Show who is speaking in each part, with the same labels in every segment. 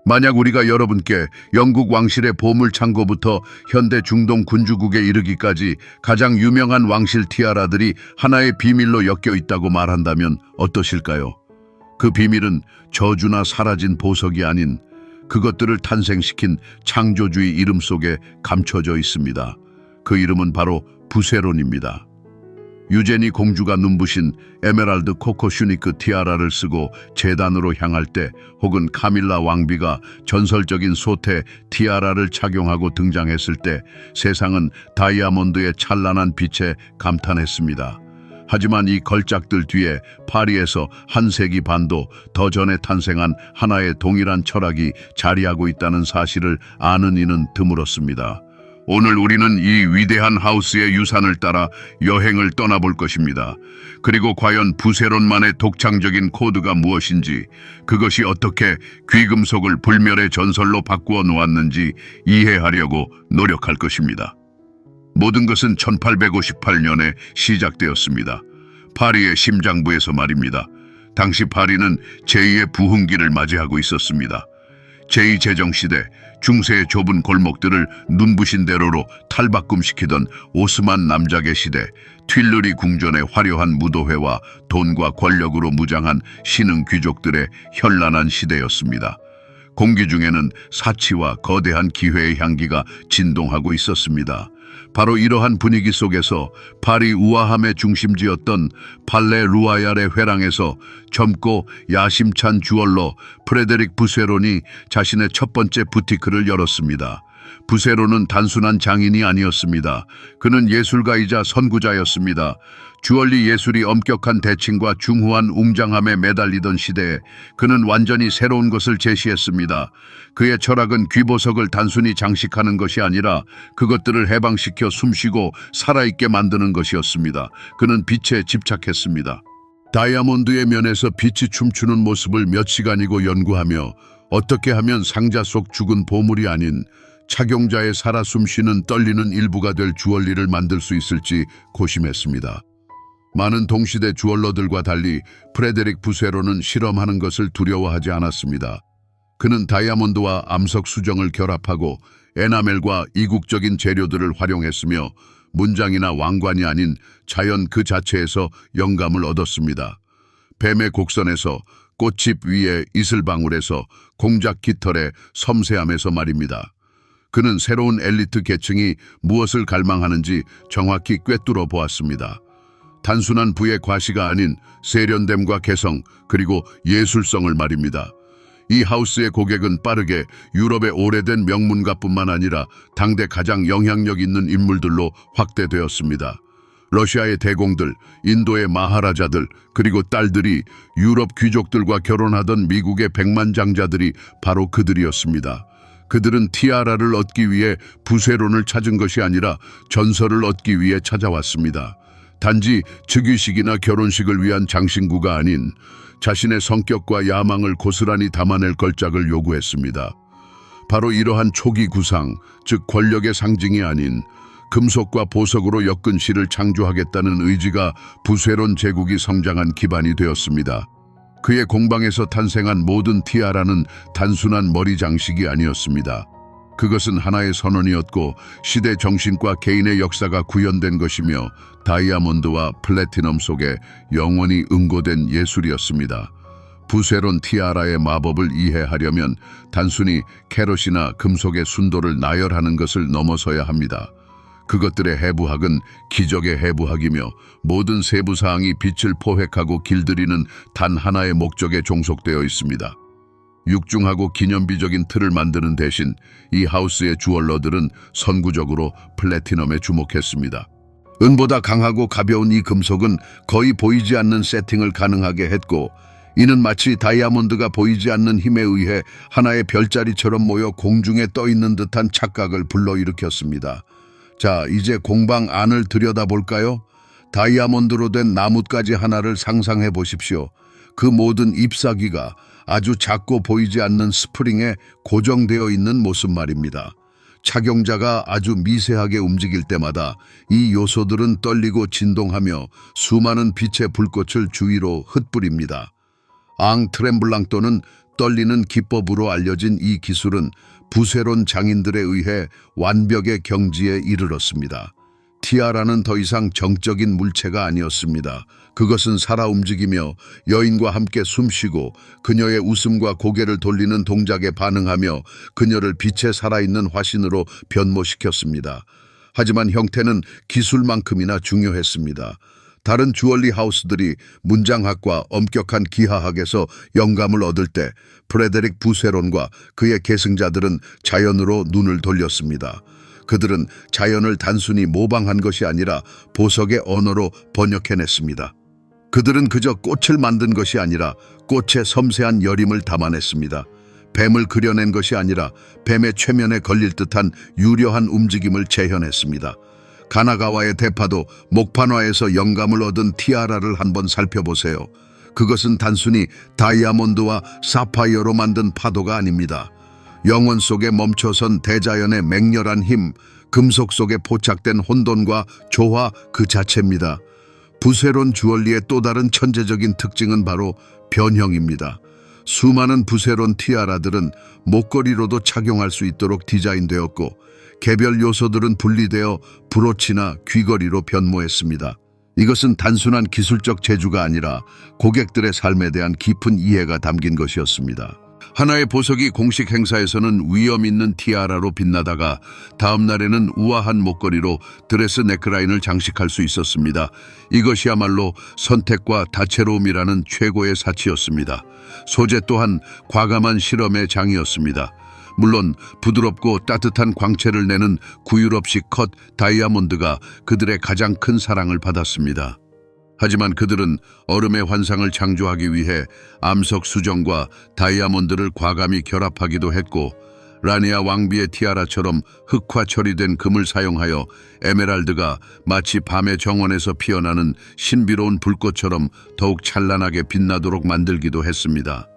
Speaker 1: 만약 우리가 여러분께 영국 왕실의 보물 창고부터 현대 중동 군주국에 이르기까지 가장 유명한 왕실 티아라들이 하나의 비밀로 엮여 있다고 말한다면 어떠실까요? 그 비밀은 저주나 사라진 보석이 아닌 그것들을 탄생시킨 창조주의 이름 속에 감춰져 있습니다. 그 이름은 바로 부세론입니다. 유제니 공주가 눈부신 에메랄드 코코 슈니크 티아라를 쓰고 제단으로 향할 때, 혹은 카밀라 왕비가 전설적인 소테 티아라를 착용하고 등장했을 때 세상은 다이아몬드의 찬란한 빛에 감탄했습니다. 하지만 이 걸작들 뒤에 파리에서 한 세기 반도 더 전에 탄생한 하나의 동일한 철학이 자리하고 있다는 사실을 아는 이는 드물었습니다. 오늘 우리는 이 위대한 하우스의 유산을 따라 여행을 떠나볼 것입니다. 그리고 과연 부세론만의 독창적인 코드가 무엇인지, 그것이 어떻게 귀금속을 불멸의 전설로 바꾸어 놓았는지 이해하려고 노력할 것입니다. 모든 것은 1858년에 시작되었습니다. 파리의 심장부에서 말입니다. 당시 파리는 제2의 부흥기를 맞이하고 있었습니다. 제2제정시대, 중세의 좁은 골목들을 눈부신 대로로 탈바꿈시키던 오스만 남작의 시대, 튠르리 궁전의 화려한 무도회와 돈과 권력으로 무장한 신흥 귀족들의 현란한 시대였습니다. 공기 중에는 사치와 거대한 기회의 향기가 진동하고 있었습니다. 바로 이러한 분위기 속에서 파리 우아함의 중심지였던 팔레 루아얄의 회랑에서 젊고 야심찬 주얼러 프레데릭 부세론이 자신의 첫 번째 부티크를 열었습니다. 부세론은 단순한 장인이 아니었습니다. 그는 예술가이자 선구자였습니다. 주얼리 예술이 엄격한 대칭과 중후한 웅장함에 매달리던 시대에 그는 완전히 새로운 것을 제시했습니다. 그의 철학은 귀보석을 단순히 장식하는 것이 아니라 그것들을 해방시켜 숨쉬고 살아있게 만드는 것이었습니다. 그는 빛에 집착했습니다. 다이아몬드의 면에서 빛이 춤추는 모습을 몇 시간이고 연구하며 어떻게 하면 상자 속 죽은 보물이 아닌 착용자의 살아 숨쉬는 떨리는 일부가 될 주얼리를 만들 수 있을지 고심했습니다. 많은 동시대 주얼러들과 달리 프레데릭 부세론은 실험하는 것을 두려워하지 않았습니다. 그는 다이아몬드와 암석 수정을 결합하고 에나멜과 이국적인 재료들을 활용했으며 문장이나 왕관이 아닌 자연 그 자체에서 영감을 얻었습니다. 뱀의 곡선에서 꽃집 위에 이슬방울에서 공작 깃털의 섬세함에서 말입니다. 그는 새로운 엘리트 계층이 무엇을 갈망하는지 정확히 꿰뚫어 보았습니다. 단순한 부의 과시가 아닌 세련됨과 개성, 그리고 예술성을 말입니다. 이 하우스의 고객은 빠르게 유럽의 오래된 명문가뿐만 아니라 당대 가장 영향력 있는 인물들로 확대되었습니다. 러시아의 대공들, 인도의 마하라자들, 그리고 딸들이 유럽 귀족들과 결혼하던 미국의 백만장자들이 바로 그들이었습니다. 그들은 티아라를 얻기 위해 부세론을 찾은 것이 아니라 전설을 얻기 위해 찾아왔습니다. 단지 즉위식이나 결혼식을 위한 장신구가 아닌 자신의 성격과 야망을 고스란히 담아낼 걸작을 요구했습니다. 바로 이러한 초기 구상, 즉 권력의 상징이 아닌 금속과 보석으로 엮은 실을 창조하겠다는 의지가 부세론 제국이 성장한 기반이 되었습니다. 그의 공방에서 탄생한 모든 티아라는 단순한 머리 장식이 아니었습니다. 그것은 하나의 선언이었고 시대 정신과 개인의 역사가 구현된 것이며 다이아몬드와 플래티넘 속에 영원히 응고된 예술이었습니다. 부세론 티아라의 마법을 이해하려면 단순히 캐럿이나 금속의 순도를 나열하는 것을 넘어서야 합니다. 그것들의 해부학은 기적의 해부학이며 모든 세부사항이 빛을 포획하고 길들이는 단 하나의 목적에 종속되어 있습니다. 육중하고 기념비적인 틀을 만드는 대신 이 하우스의 주얼러들은 선구적으로 플래티넘에 주목했습니다. 은보다 강하고 가벼운 이 금속은 거의 보이지 않는 세팅을 가능하게 했고, 이는 마치 다이아몬드가 보이지 않는 힘에 의해 하나의 별자리처럼 모여 공중에 떠 있는 듯한 착각을 불러일으켰습니다. 자, 이제 공방 안을 들여다볼까요? 다이아몬드로 된 나뭇가지 하나를 상상해 보십시오. 그 모든 잎사귀가 아주 작고 보이지 않는 스프링에 고정되어 있는 모습 말입니다. 착용자가 아주 미세하게 움직일 때마다 이 요소들은 떨리고 진동하며 수많은 빛의 불꽃을 주위로 흩뿌립니다. 앙 트렘블랑 또는 떨리는 기법으로 알려진 이 기술은 부세론 장인들에 의해 완벽의 경지에 이르렀습니다. 티아라는 더 이상 정적인 물체가 아니었습니다. 그것은 살아 움직이며 여인과 함께 숨쉬고 그녀의 웃음과 고개를 돌리는 동작에 반응하며 그녀를 빛에 살아있는 화신으로 변모시켰습니다. 하지만 형태는 기술만큼이나 중요했습니다. 다른 주얼리 하우스들이 문장학과 엄격한 기하학에서 영감을 얻을 때 프레데릭 부세론과 그의 계승자들은 자연으로 눈을 돌렸습니다. 그들은 자연을 단순히 모방한 것이 아니라 보석의 언어로 번역해냈습니다. 그들은 그저 꽃을 만든 것이 아니라 꽃의 섬세한 여림을 담아냈습니다. 뱀을 그려낸 것이 아니라 뱀의 최면에 걸릴 듯한 유려한 움직임을 재현했습니다. 가나가와의 대파도 목판화에서 영감을 얻은 티아라를 한번 살펴보세요. 그것은 단순히 다이아몬드와 사파이어로 만든 파도가 아닙니다. 영원 속에 멈춰선 대자연의 맹렬한 힘, 금속 속에 포착된 혼돈과 조화 그 자체입니다. 부세론 주얼리의 또 다른 천재적인 특징은 바로 변형입니다. 수많은 부세론 티아라들은 목걸이로도 착용할 수 있도록 디자인되었고 개별 요소들은 분리되어 브로치나 귀걸이로 변모했습니다. 이것은 단순한 기술적 재주가 아니라 고객들의 삶에 대한 깊은 이해가 담긴 것이었습니다. 하나의 보석이 공식 행사에서는 위엄 있는 티아라로 빛나다가 다음 날에는 우아한 목걸이로 드레스 넥라인을 장식할 수 있었습니다. 이것이야말로 선택과 다채로움이라는 최고의 사치였습니다. 소재 또한 과감한 실험의 장이었습니다. 물론 부드럽고 따뜻한 광채를 내는 구유럽식 컷 다이아몬드가 그들의 가장 큰 사랑을 받았습니다. 하지만 그들은 얼음의 환상을 창조하기 위해 암석 수정과 다이아몬드를 과감히 결합하기도 했고 라니아 왕비의 티아라처럼 흑화 처리된 금을 사용하여 에메랄드가 마치 밤의 정원에서 피어나는 신비로운 불꽃처럼 더욱 찬란하게 빛나도록 만들기도 했습니다.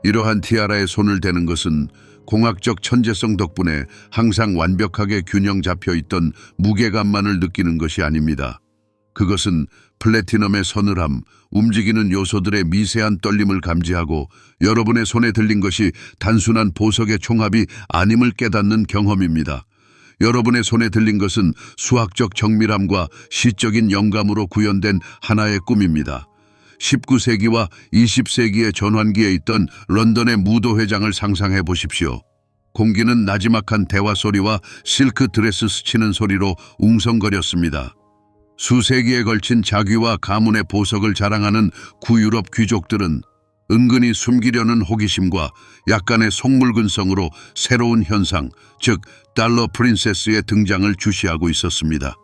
Speaker 1: 이러한 티아라에 손을 대는 것은 공학적 천재성 덕분에 항상 완벽하게 균형 잡혀 있던 무게감만을 느끼는 것이 아닙니다. 그것은 플래티넘의 서늘함, 움직이는 요소들의 미세한 떨림을 감지하고 여러분의 손에 들린 것이 단순한 보석의 총합이 아님을 깨닫는 경험입니다. 여러분의 손에 들린 것은 수학적 정밀함과 시적인 영감으로 구현된 하나의 꿈입니다. 19세기와 20세기의 전환기에 있던 런던의 무도회장을 상상해 보십시오. 공기는 나지막한 대화 소리와 실크 드레스 스치는 소리로 웅성거렸습니다. 수세기에 걸친 자귀와 가문의 보석을 자랑하는 구유럽 귀족들은 은근히 숨기려는 호기심과 약간의 속물근성으로 새로운 현상, 즉 달러 프린세스의 등장을 주시하고 있었습니다.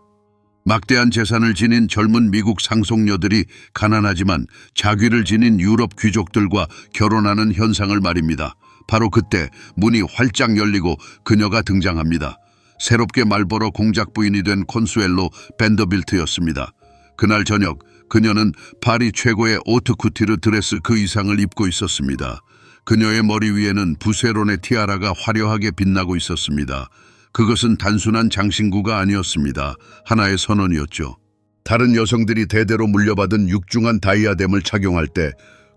Speaker 1: 막대한 재산을 지닌 젊은 미국 상속녀들이 가난하지만 자귀를 지닌 유럽 귀족들과 결혼하는 현상을 말입니다. 바로 그때 문이 활짝 열리고 그녀가 등장합니다. 새롭게 말버러 공작 부인이 된 콘수엘로 밴더빌트였습니다. 그날 저녁 그녀는 파리 최고의 오트쿠티르 드레스 그 이상을 입고 있었습니다. 그녀의 머리 위에는 부세론의 티아라가 화려하게 빛나고 있었습니다. 그것은 단순한 장신구가 아니었습니다. 하나의 선언이었죠. 다른 여성들이 대대로 물려받은 육중한 다이아뎀을 착용할 때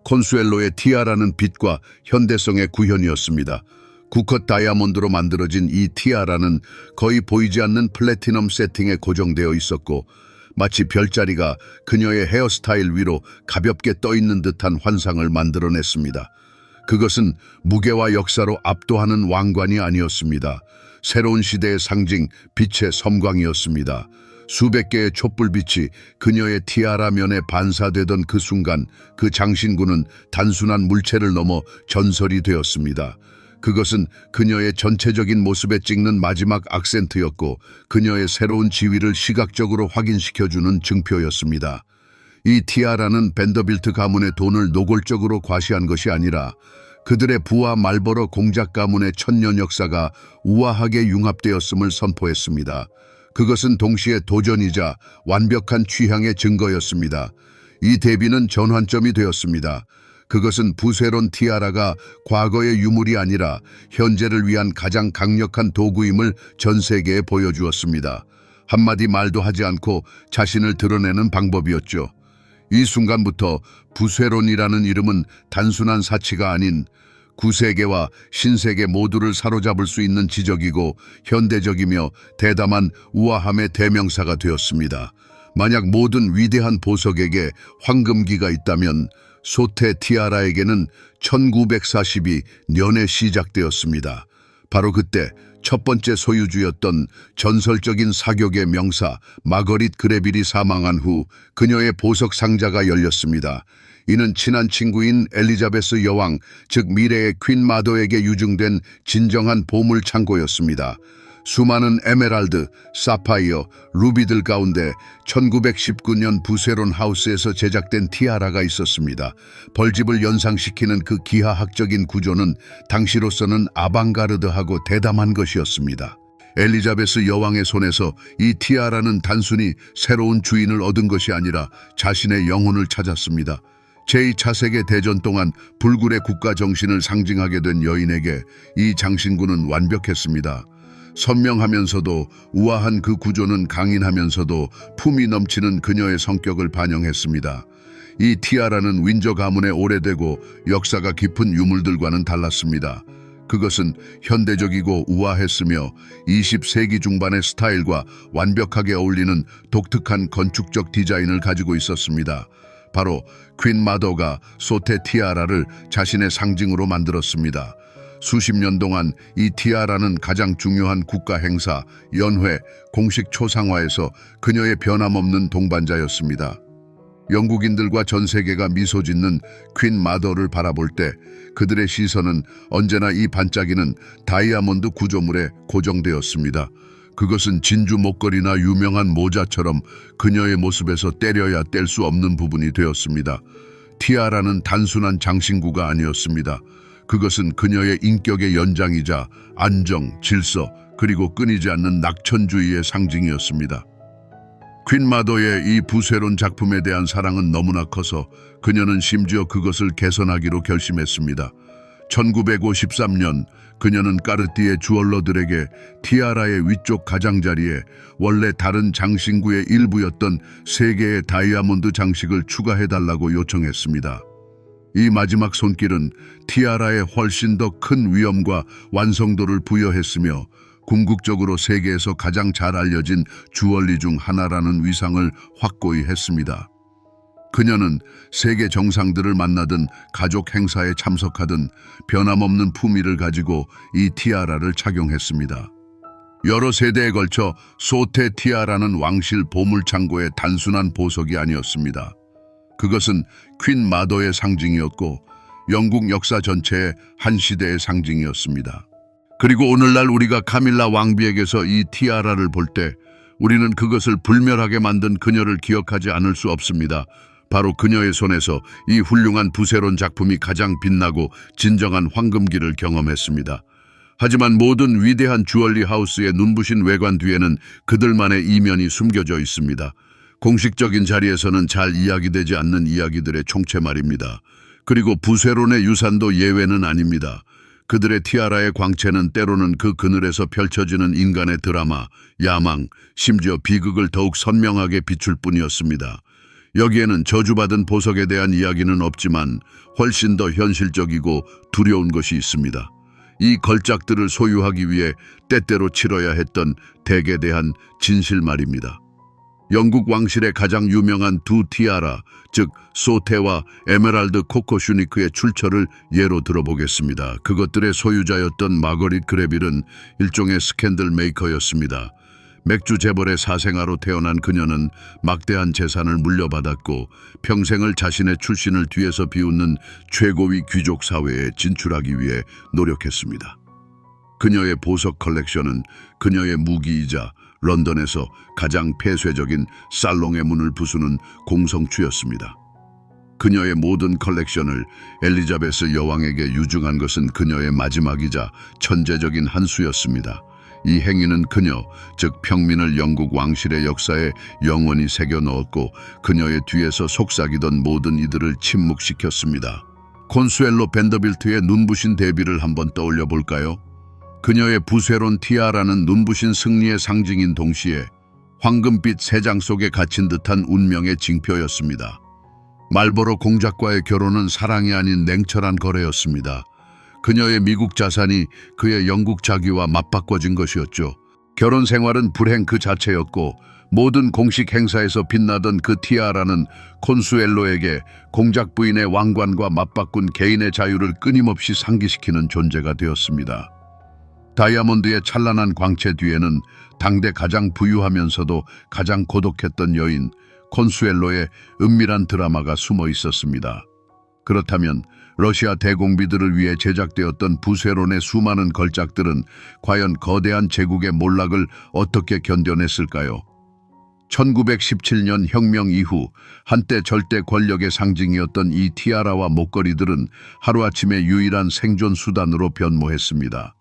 Speaker 1: 콘수엘로의 티아라는 빛과 현대성의 구현이었습니다. 구컷 다이아몬드로 만들어진 이 티아라는 거의 보이지 않는 플래티넘 세팅에 고정되어 있었고 마치 별자리가 그녀의 헤어스타일 위로 가볍게 떠있는 듯한 환상을 만들어냈습니다. 그것은 무게와 역사로 압도하는 왕관이 아니었습니다. 새로운 시대의 상징, 빛의 섬광이었습니다. 수백 개의 촛불빛이 그녀의 티아라 면에 반사되던 그 순간 그 장신구는 단순한 물체를 넘어 전설이 되었습니다. 그것은 그녀의 전체적인 모습에 찍는 마지막 악센트였고 그녀의 새로운 지위를 시각적으로 확인시켜주는 증표였습니다. 이 티아라는 밴더빌트 가문의 돈을 노골적으로 과시한 것이 아니라 그들의 부와 말버러 공작 가문의 천년 역사가 우아하게 융합되었음을 선포했습니다. 그것은 동시에 도전이자 완벽한 취향의 증거였습니다. 이 대비는 전환점이 되었습니다. 그것은 부세론 티아라가 과거의 유물이 아니라 현재를 위한 가장 강력한 도구임을 전 세계에 보여주었습니다. 한마디 말도 하지 않고 자신을 드러내는 방법이었죠. 이 순간부터 부세론이라는 이름은 단순한 사치가 아닌 구세계와 신세계 모두를 사로잡을 수 있는 지적이고 현대적이며 대담한 우아함의 대명사가 되었습니다. 만약 모든 위대한 보석에게 황금기가 있다면 소테 티아라에게는 1942년에 시작되었습니다. 바로 그때 첫 번째 소유주였던 전설적인 사격의 명사 마거릿 그레빌이 사망한 후 그녀의 보석 상자가 열렸습니다. 이는 친한 친구인 엘리자베스 여왕, 즉 미래의 퀸 마더에게 유증된 진정한 보물 창고였습니다. 수많은 에메랄드, 사파이어, 루비들 가운데 1919년 부세론 하우스에서 제작된 티아라가 있었습니다. 벌집을 연상시키는 그 기하학적인 구조는 당시로서는 아방가르드하고 대담한 것이었습니다. 엘리자베스 여왕의 손에서 이 티아라는 단순히 새로운 주인을 얻은 것이 아니라 자신의 영혼을 찾았습니다. 제2차 세계대전 동안 불굴의 국가 정신을 상징하게 된 여인에게 이 장신구는 완벽했습니다. 선명하면서도 우아한 그 구조는 강인하면서도 품이 넘치는 그녀의 성격을 반영했습니다. 이 티아라는 윈저 가문의 오래되고 역사가 깊은 유물들과는 달랐습니다. 그것은 현대적이고 우아했으며 20세기 중반의 스타일과 완벽하게 어울리는 독특한 건축적 디자인을 가지고 있었습니다. 바로 퀸 마더가 소테 티아라를 자신의 상징으로 만들었습니다. 수십 년 동안 이 티아라는 가장 중요한 국가 행사, 연회, 공식 초상화에서 그녀의 변함없는 동반자였습니다. 영국인들과 전 세계가 미소 짓는 퀸 마더를 바라볼 때 그들의 시선은 언제나 이 반짝이는 다이아몬드 구조물에 고정되었습니다. 그것은 진주 목걸이나 유명한 모자처럼 그녀의 모습에서 때려야 뗄 수 없는 부분이 되었습니다. 티아라는 단순한 장신구가 아니었습니다. 그것은 그녀의 인격의 연장이자 안정, 질서, 그리고 끊이지 않는 낙천주의의 상징이었습니다. 퀸 마더의 이 부세론 작품에 대한 사랑은 너무나 커서 그녀는 심지어 그것을 개선하기로 결심했습니다. 1953년 그녀는 까르띠에 주얼러들에게 티아라의 위쪽 가장자리에 원래 다른 장신구의 일부였던 3개의 다이아몬드 장식을 추가해달라고 요청했습니다. 이 마지막 손길은 티아라에 훨씬 더 큰 위엄과 완성도를 부여했으며 궁극적으로 세계에서 가장 잘 알려진 주얼리 중 하나라는 위상을 확고히 했습니다. 그녀는 세계 정상들을 만나든 가족 행사에 참석하든 변함없는 품위를 가지고 이 티아라를 착용했습니다. 여러 세대에 걸쳐 소테 티아라는 왕실 보물창고의 단순한 보석이 아니었습니다. 그것은 퀸 마더의 상징이었고 영국 역사 전체의 한 시대의 상징이었습니다. 그리고 오늘날 우리가 카밀라 왕비에게서 이 티아라를 볼 때 우리는 그것을 불멸하게 만든 그녀를 기억하지 않을 수 없습니다. 바로 그녀의 손에서 이 훌륭한 부세론 작품이 가장 빛나고 진정한 황금기를 경험했습니다. 하지만 모든 위대한 주얼리 하우스의 눈부신 외관 뒤에는 그들만의 이면이 숨겨져 있습니다. 공식적인 자리에서는 잘 이야기되지 않는 이야기들의 총체 말입니다. 그리고 부세론의 유산도 예외는 아닙니다. 그들의 티아라의 광채는 때로는 그 그늘에서 펼쳐지는 인간의 드라마, 야망, 심지어 비극을 더욱 선명하게 비출 뿐이었습니다. 여기에는 저주받은 보석에 대한 이야기는 없지만 훨씬 더 현실적이고 두려운 것이 있습니다. 이 걸작들을 소유하기 위해 때때로 치러야 했던 덱에 대한 진실 말입니다. 영국 왕실의 가장 유명한 두 티아라, 즉 소테와 에메랄드 코코슈니크의 출처를 예로 들어보겠습니다. 그것들의 소유자였던 마거릿 그레빌은 일종의 스캔들 메이커였습니다. 맥주 재벌의 사생아로 태어난 그녀는 막대한 재산을 물려받았고 평생을 자신의 출신을 뒤에서 비웃는 최고위 귀족 사회에 진출하기 위해 노력했습니다. 그녀의 보석 컬렉션은 그녀의 무기이자 런던에서 가장 폐쇄적인 살롱의 문을 부수는 공성추였습니다. 그녀의 모든 컬렉션을 엘리자베스 여왕에게 유증한 것은 그녀의 마지막이자 천재적인 한 수였습니다. 이 행위는 그녀, 즉 평민을 영국 왕실의 역사에 영원히 새겨 넣었고 그녀의 뒤에서 속삭이던 모든 이들을 침묵시켰습니다. 콘수엘로 벤더빌트의 눈부신 데뷔를 한번 떠올려 볼까요? 그녀의 부세론 티아라는 눈부신 승리의 상징인 동시에 황금빛 새장 속에 갇힌 듯한 운명의 징표였습니다. 말보로 공작과의 결혼은 사랑이 아닌 냉철한 거래였습니다. 그녀의 미국 자산이 그의 영국 자기와 맞바꿔진 것이었죠. 결혼 생활은 불행 그 자체였고 모든 공식 행사에서 빛나던 그 티아라는 콘수엘로에게 공작 부인의 왕관과 맞바꾼 개인의 자유를 끊임없이 상기시키는 존재가 되었습니다. 다이아몬드의 찬란한 광채 뒤에는 당대 가장 부유하면서도 가장 고독했던 여인 콘수엘로의 은밀한 드라마가 숨어 있었습니다. 그렇다면 러시아 대공비들을 위해 제작되었던 부세론의 수많은 걸작들은 과연 거대한 제국의 몰락을 어떻게 견뎌냈을까요? 1917년 혁명 이후 한때 절대 권력의 상징이었던 이 티아라와 목걸이들은 하루아침에 유일한 생존 수단으로 변모했습니다.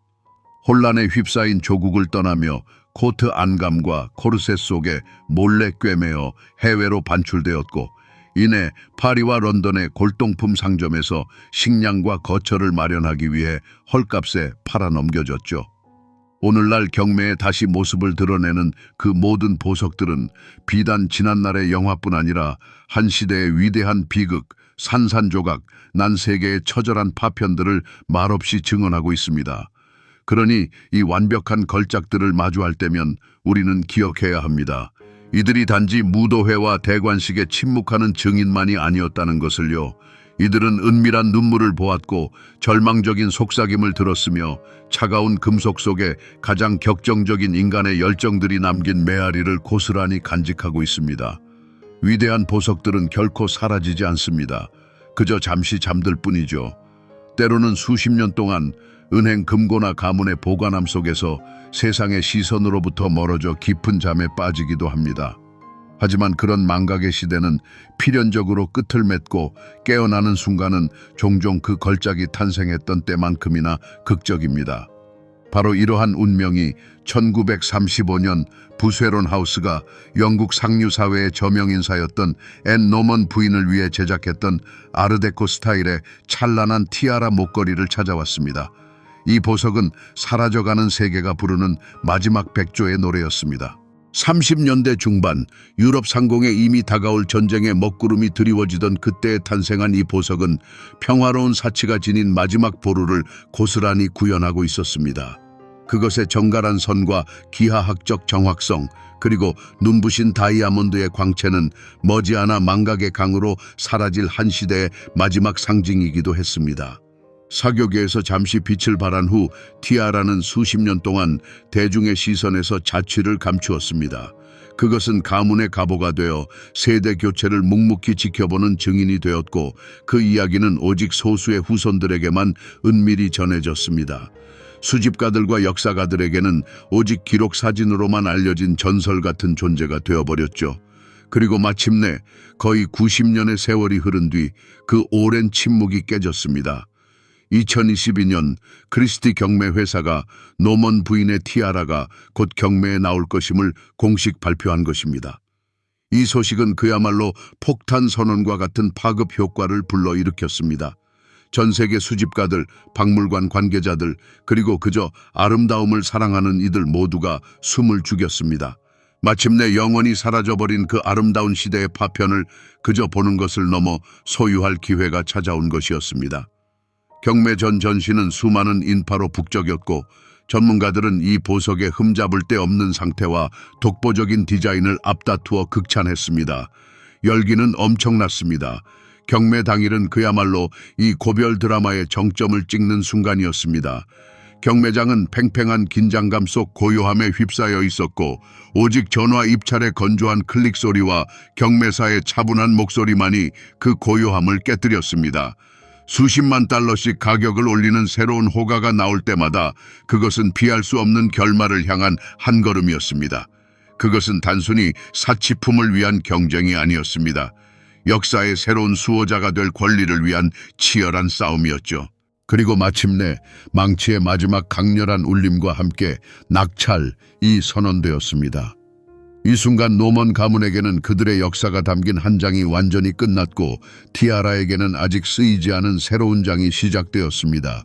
Speaker 1: 혼란에 휩싸인 조국을 떠나며 코트 안감과 코르셋 속에 몰래 꿰매어 해외로 반출되었고 이내 파리와 런던의 골동품 상점에서 식량과 거처를 마련하기 위해 헐값에 팔아넘겨졌죠. 오늘날 경매에 다시 모습을 드러내는 그 모든 보석들은 비단 지난날의 영화뿐 아니라 한 시대의 위대한 비극, 산산조각, 난 세계의 처절한 파편들을 말없이 증언하고 있습니다. 그러니 이 완벽한 걸작들을 마주할 때면 우리는 기억해야 합니다. 이들이 단지 무도회와 대관식에 침묵하는 증인만이 아니었다는 것을요. 이들은 은밀한 눈물을 보았고 절망적인 속삭임을 들었으며 차가운 금속 속에 가장 격정적인 인간의 열정들이 남긴 메아리를 고스란히 간직하고 있습니다. 위대한 보석들은 결코 사라지지 않습니다. 그저 잠시 잠들 뿐이죠. 때로는 수십 년 동안 은행 금고나 가문의 보관함 속에서 세상의 시선으로부터 멀어져 깊은 잠에 빠지기도 합니다. 하지만 그런 망각의 시대는 필연적으로 끝을 맺고 깨어나는 순간은 종종 그 걸작이 탄생했던 때만큼이나 극적입니다. 바로 이러한 운명이 1935년 부세론 하우스가 영국 상류사회의 저명인사였던 앤 노먼 부인을 위해 제작했던 아르데코 스타일의 찬란한 티아라 목걸이를 찾아왔습니다. 이 보석은 사라져가는 세계가 부르는 마지막 백조의 노래였습니다. 30년대 중반 유럽 상공에 이미 다가올 전쟁의 먹구름이 드리워지던 그때에 탄생한 이 보석은 평화로운 사치가 지닌 마지막 보루를 고스란히 구현하고 있었습니다. 그것의 정갈한 선과 기하학적 정확성 그리고 눈부신 다이아몬드의 광채는 머지않아 망각의 강으로 사라질 한 시대의 마지막 상징이기도 했습니다. 사교계에서 잠시 빛을 발한 후 티아라는 수십 년 동안 대중의 시선에서 자취를 감추었습니다. 그것은 가문의 가보가 되어 세대 교체를 묵묵히 지켜보는 증인이 되었고 그 이야기는 오직 소수의 후손들에게만 은밀히 전해졌습니다. 수집가들과 역사가들에게는 오직 기록 사진으로만 알려진 전설 같은 존재가 되어버렸죠. 그리고 마침내 거의 90년의 세월이 흐른 뒤 그 오랜 침묵이 깨졌습니다. 2022년 크리스티 경매 회사가 노먼 부인의 티아라가 곧 경매에 나올 것임을 공식 발표한 것입니다. 이 소식은 그야말로 폭탄 선언과 같은 파급 효과를 불러일으켰습니다. 전 세계 수집가들, 박물관 관계자들, 그리고 그저 아름다움을 사랑하는 이들 모두가 숨을 죽였습니다. 마침내 영원히 사라져버린 그 아름다운 시대의 파편을 그저 보는 것을 넘어 소유할 기회가 찾아온 것이었습니다. 경매 전 전시는 수많은 인파로 북적였고 전문가들은 이 보석에 흠잡을 데 없는 상태와 독보적인 디자인을 앞다투어 극찬했습니다. 열기는 엄청났습니다. 경매 당일은 그야말로 이 고별 드라마의 정점을 찍는 순간이었습니다. 경매장은 팽팽한 긴장감 속 고요함에 휩싸여 있었고 오직 전화 입찰의 건조한 클릭 소리와 경매사의 차분한 목소리만이 그 고요함을 깨뜨렸습니다. 수십만 달러씩 가격을 올리는 새로운 호가가 나올 때마다 그것은 피할 수 없는 결말을 향한 한 걸음이었습니다. 그것은 단순히 사치품을 위한 경쟁이 아니었습니다. 역사의 새로운 수호자가 될 권리를 위한 치열한 싸움이었죠. 그리고 마침내 망치의 마지막 강렬한 울림과 함께 낙찰이 선언되었습니다. 이 순간 노먼 가문에게는 그들의 역사가 담긴 한 장이 완전히 끝났고 티아라에게는 아직 쓰이지 않은 새로운 장이 시작되었습니다.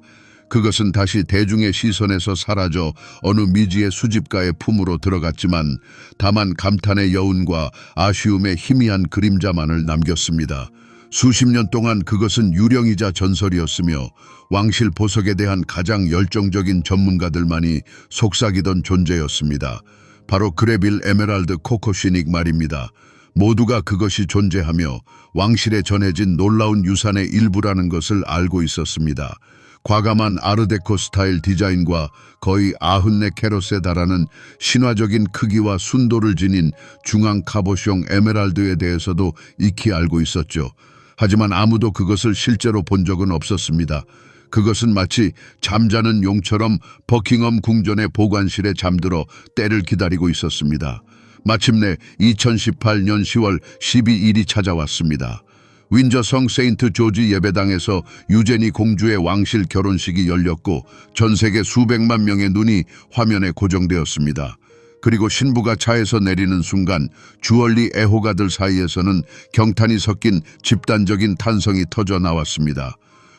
Speaker 1: 그것은 다시 대중의 시선에서 사라져 어느 미지의 수집가의 품으로 들어갔지만 다만 감탄의 여운과 아쉬움의 희미한 그림자만을 남겼습니다. 수십 년 동안 그것은 유령이자 전설이었으며 왕실 보석에 대한 가장 열정적인 전문가들만이 속삭이던 존재였습니다. 바로 그레빌 에메랄드 코코시닉 말입니다. 모두가 그것이 존재하며 왕실에 전해진 놀라운 유산의 일부라는 것을 알고 있었습니다. 과감한 아르데코 스타일 디자인과 거의 94캐럿에 달하는 신화적인 크기와 순도를 지닌 중앙 카보숑 에메랄드에 대해서도 익히 알고 있었죠. 하지만 아무도 그것을 실제로 본 적은 없었습니다. 그것은 마치 잠자는 용처럼 버킹엄 궁전의 보관실에 잠들어 때를 기다리고 있었습니다. 마침내 2018년 10월 12일이 찾아왔습니다. 윈저성 세인트 조지 예배당에서 유제니 공주의 왕실 결혼식이 열렸고 전 세계 수백만 명의 눈이 화면에 고정되었습니다. 그리고 신부가 차에서 내리는 순간 주얼리 애호가들 사이에서는 경탄이 섞인 집단적인 탄성이 터져 나왔습니다.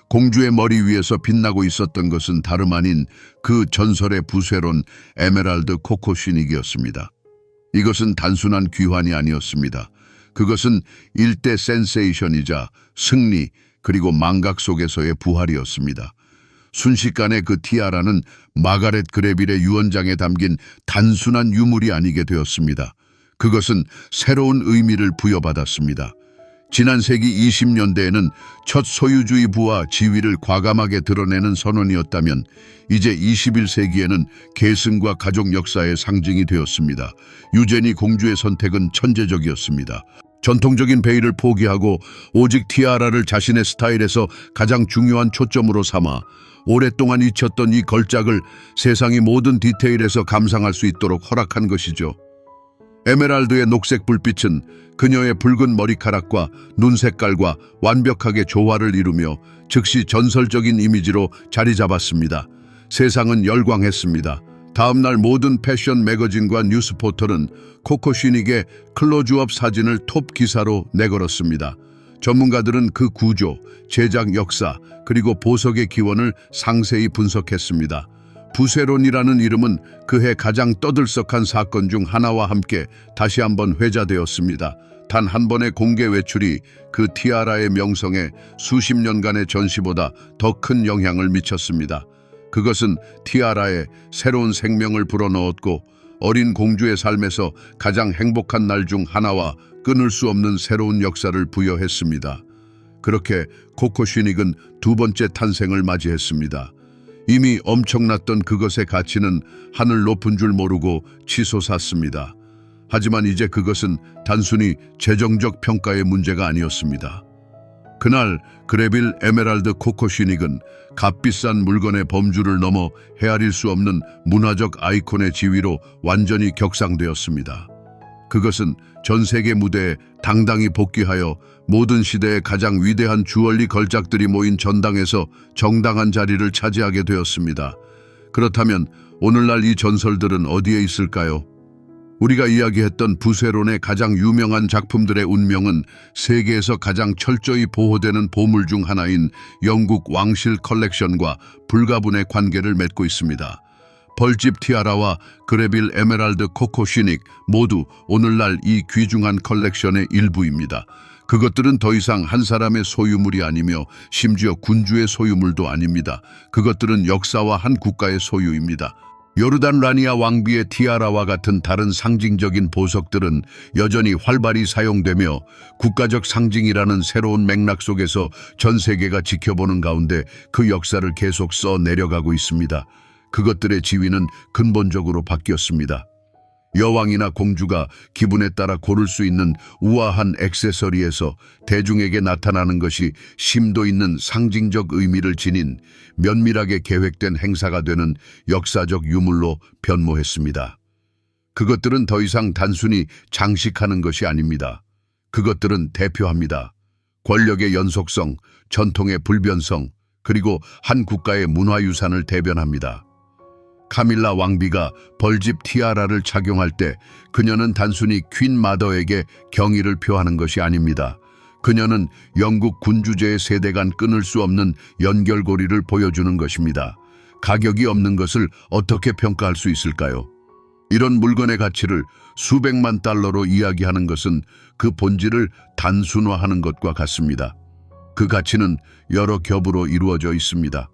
Speaker 1: 공주의 머리 위에서 빛나고 있었던 것은 다름 아닌 그 전설의 부쇠론 에메랄드 코코시닉이었습니다. 이것은 단순한 귀환이 아니었습니다. 그것은 일대 센세이션이자 승리 그리고 망각 속에서의 부활이었습니다. 순식간에 그 티아라는 마가렛 그레빌의 유언장에 담긴 단순한 유물이 아니게 되었습니다. 그것은 새로운 의미를 부여받았습니다. 지난 세기 20년대에는 첫 소유주의 부와 지위를 과감하게 드러내는 선언이었다면 이제 21세기에는 계승과 가족 역사의 상징이 되었습니다. 유제니 공주의 선택은 천재적이었습니다. 전통적인 베일을 포기하고 오직 티아라를 자신의 스타일에서 가장 중요한 초점으로 삼아 오랫동안 잊혔던 이 걸작을 세상이 모든 디테일에서 감상할 수 있도록 허락한 것이죠. 에메랄드의 녹색 불빛은 그녀의 붉은 머리카락과 눈 색깔과 완벽하게 조화를 이루며 즉시 전설적인 이미지로 자리 잡았습니다. 세상은 열광했습니다. 다음날 모든 패션 매거진과 뉴스 포털은 코코시닉의 클로즈업 사진을 톱 기사로 내걸었습니다. 전문가들은 그 구조, 제작 역사, 그리고 보석의 기원을 상세히 분석했습니다. 부세론이라는 이름은 그해 가장 떠들썩한 사건 중 하나와 함께 다시 한번 회자되었습니다. 단 한 번의 공개 외출이 그 티아라의 명성에 수십 년간의 전시보다 더 큰 영향을 미쳤습니다. 그것은 티아라에 새로운 생명을 불어넣었고 어린 공주의 삶에서 가장 행복한 날 중 하나와 끊을 수 없는 새로운 역사를 부여했습니다. 그렇게 코코시닉은 두 번째 탄생을 맞이했습니다. 이미 엄청났던 그것의 가치는 하늘 높은 줄 모르고 치솟았습니다. 하지만 이제 그것은 단순히 재정적 평가의 문제가 아니었습니다. 그날 그레빌 에메랄드 코코시닉은 값비싼 물건의 범주를 넘어 헤아릴 수 없는 문화적 아이콘의 지위로 완전히 격상되었습니다. 그것은 전 세계 무대에 당당히 복귀하여 모든 시대의 가장 위대한 주얼리 걸작들이 모인 전당에서 정당한 자리를 차지하게 되었습니다. 그렇다면 오늘날 이 전설들은 어디에 있을까요? 우리가 이야기했던 부세론의 가장 유명한 작품들의 운명은 세계에서 가장 철저히 보호되는 보물 중 하나인 영국 왕실 컬렉션과 불가분의 관계를 맺고 있습니다. 벌집 티아라와 그레빌 에메랄드 코코시닉 모두 오늘날 이 귀중한 컬렉션의 일부입니다. 그것들은 더 이상 한 사람의 소유물이 아니며 심지어 군주의 소유물도 아닙니다. 그것들은 역사와 한 국가의 소유입니다. 요르단 라니아 왕비의 티아라와 같은 다른 상징적인 보석들은 여전히 활발히 사용되며 국가적 상징이라는 새로운 맥락 속에서 전 세계가 지켜보는 가운데 그 역사를 계속 써 내려가고 있습니다. 그것들의 지위는 근본적으로 바뀌었습니다. 여왕이나 공주가 기분에 따라 고를 수 있는 우아한 액세서리에서 대중에게 나타나는 것이 심도 있는 상징적 의미를 지닌 면밀하게 계획된 행사가 되는 역사적 유물로 변모했습니다. 그것들은 더 이상 단순히 장식하는 것이 아닙니다. 그것들은 대표합니다. 권력의 연속성, 전통의 불변성, 그리고 한 국가의 문화유산을 대변합니다. 카밀라 왕비가 벌집 티아라를 착용할 때 그녀는 단순히 퀸 마더에게 경의를 표하는 것이 아닙니다. 그녀는 영국 군주제의 세대 간 끊을 수 없는 연결고리를 보여주는 것입니다. 가격이 없는 것을 어떻게 평가할 수 있을까요? 이런 물건의 가치를 수백만 달러로 이야기하는 것은 그 본질을 단순화하는 것과 같습니다. 그 가치는 여러 겹으로 이루어져 있습니다.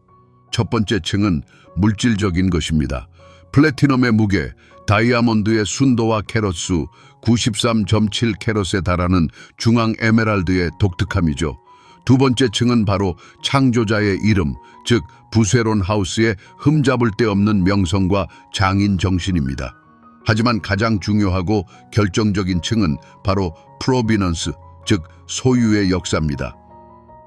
Speaker 1: 첫 번째 층은 물질적인 것입니다. 플래티넘의 무게, 다이아몬드의 순도와 캐럿 수, 93.7 캐럿에 달하는 중앙 에메랄드의 독특함이죠. 두 번째 층은 바로 창조자의 이름, 즉 부세론 하우스의 흠잡을 데 없는 명성과 장인 정신입니다. 하지만 가장 중요하고 결정적인 층은 바로 프로비넌스, 즉 소유의 역사입니다.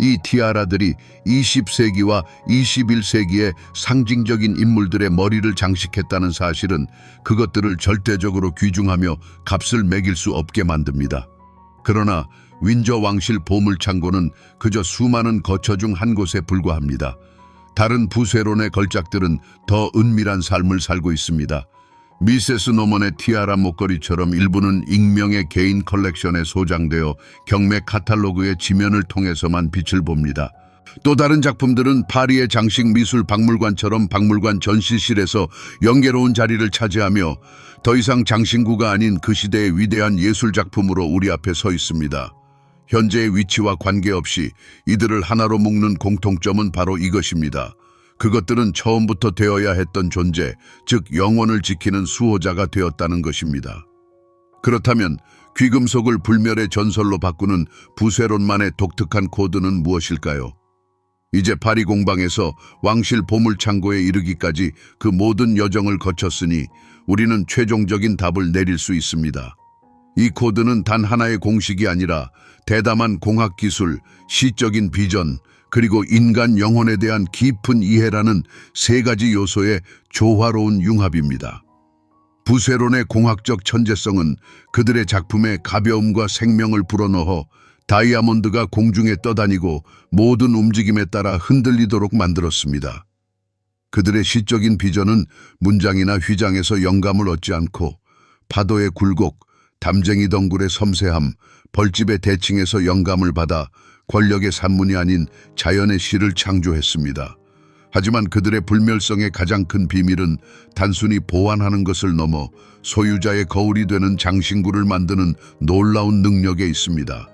Speaker 1: 이 티아라들이 20세기와 21세기의 상징적인 인물들의 머리를 장식했다는 사실은 그것들을 절대적으로 귀중하며 값을 매길 수 없게 만듭니다. 그러나 윈저 왕실 보물창고는 그저 수많은 거처 중 한 곳에 불과합니다. 다른 부세론의 걸작들은 더 은밀한 삶을 살고 있습니다. 미세스 노먼의 티아라 목걸이처럼 일부는 익명의 개인 컬렉션에 소장되어 경매 카탈로그의 지면을 통해서만 빛을 봅니다. 또 다른 작품들은 파리의 장식 미술 박물관처럼 박물관 전시실에서 영예로운 자리를 차지하며 더 이상 장신구가 아닌 그 시대의 위대한 예술작품으로 우리 앞에 서 있습니다. 현재의 위치와 관계없이 이들을 하나로 묶는 공통점은 바로 이것입니다. 그것들은 처음부터 되어야 했던 존재, 즉 영혼을 지키는 수호자가 되었다는 것입니다. 그렇다면 귀금속을 불멸의 전설로 바꾸는 부세론만의 독특한 코드는 무엇일까요? 이제 파리 공방에서 왕실 보물창고에 이르기까지 그 모든 여정을 거쳤으니 우리는 최종적인 답을 내릴 수 있습니다. 이 코드는 단 하나의 공식이 아니라 대담한 공학기술, 시적인 비전, 그리고 인간 영혼에 대한 깊은 이해라는 세 가지 요소의 조화로운 융합입니다. 부세론의 공학적 천재성은 그들의 작품에 가벼움과 생명을 불어넣어 다이아몬드가 공중에 떠다니고 모든 움직임에 따라 흔들리도록 만들었습니다. 그들의 시적인 비전은 문장이나 휘장에서 영감을 얻지 않고 파도의 굴곡, 담쟁이 덩굴의 섬세함, 벌집의 대칭에서 영감을 받아 권력의 산문이 아닌 자연의 시를 창조했습니다. 하지만 그들의 불멸성의 가장 큰 비밀은 단순히 보완하는 것을 넘어 소유자의 거울이 되는 장신구를 만드는 놀라운 능력에 있습니다.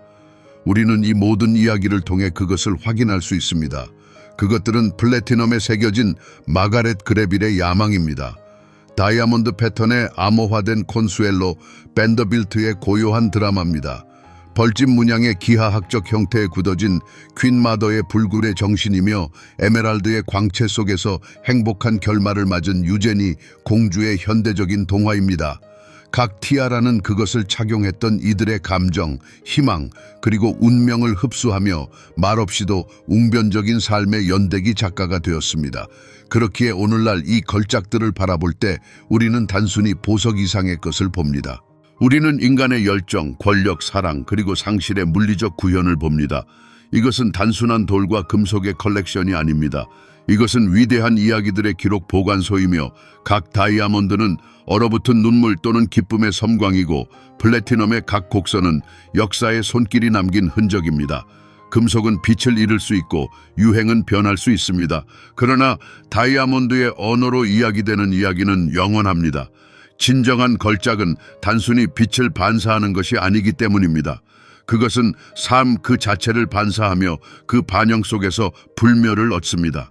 Speaker 1: 우리는 이 모든 이야기를 통해 그것을 확인할 수 있습니다. 그것들은 플래티넘에 새겨진 마가렛 그레빌의 야망입니다. 다이아몬드 패턴의 암호화된 콘수엘로 밴더빌트의 고요한 드라마입니다. 벌집 문양의 기하학적 형태에 굳어진 퀸마더의 불굴의 정신이며 에메랄드의 광채 속에서 행복한 결말을 맞은 유제니 공주의 현대적인 동화입니다. 각 티아라는 그것을 착용했던 이들의 감정, 희망, 그리고 운명을 흡수하며 말없이도 웅변적인 삶의 연대기 작가가 되었습니다. 그렇기에 오늘날 이 걸작들을 바라볼 때 우리는 단순히 보석 이상의 것을 봅니다. 우리는 인간의 열정, 권력, 사랑, 그리고 상실의 물리적 구현을 봅니다. 이것은 단순한 돌과 금속의 컬렉션이 아닙니다. 이것은 위대한 이야기들의 기록 보관소이며 각 다이아몬드는 얼어붙은 눈물 또는 기쁨의 섬광이고 플래티넘의 각 곡선은 역사의 손길이 남긴 흔적입니다. 금속은 빛을 잃을 수 있고 유행은 변할 수 있습니다. 그러나 다이아몬드의 언어로 이야기되는 이야기는 영원합니다. 진정한 걸작은 단순히 빛을 반사하는 것이 아니기 때문입니다. 그것은 삶 그 자체를 반사하며 그 반영 속에서 불멸을 얻습니다.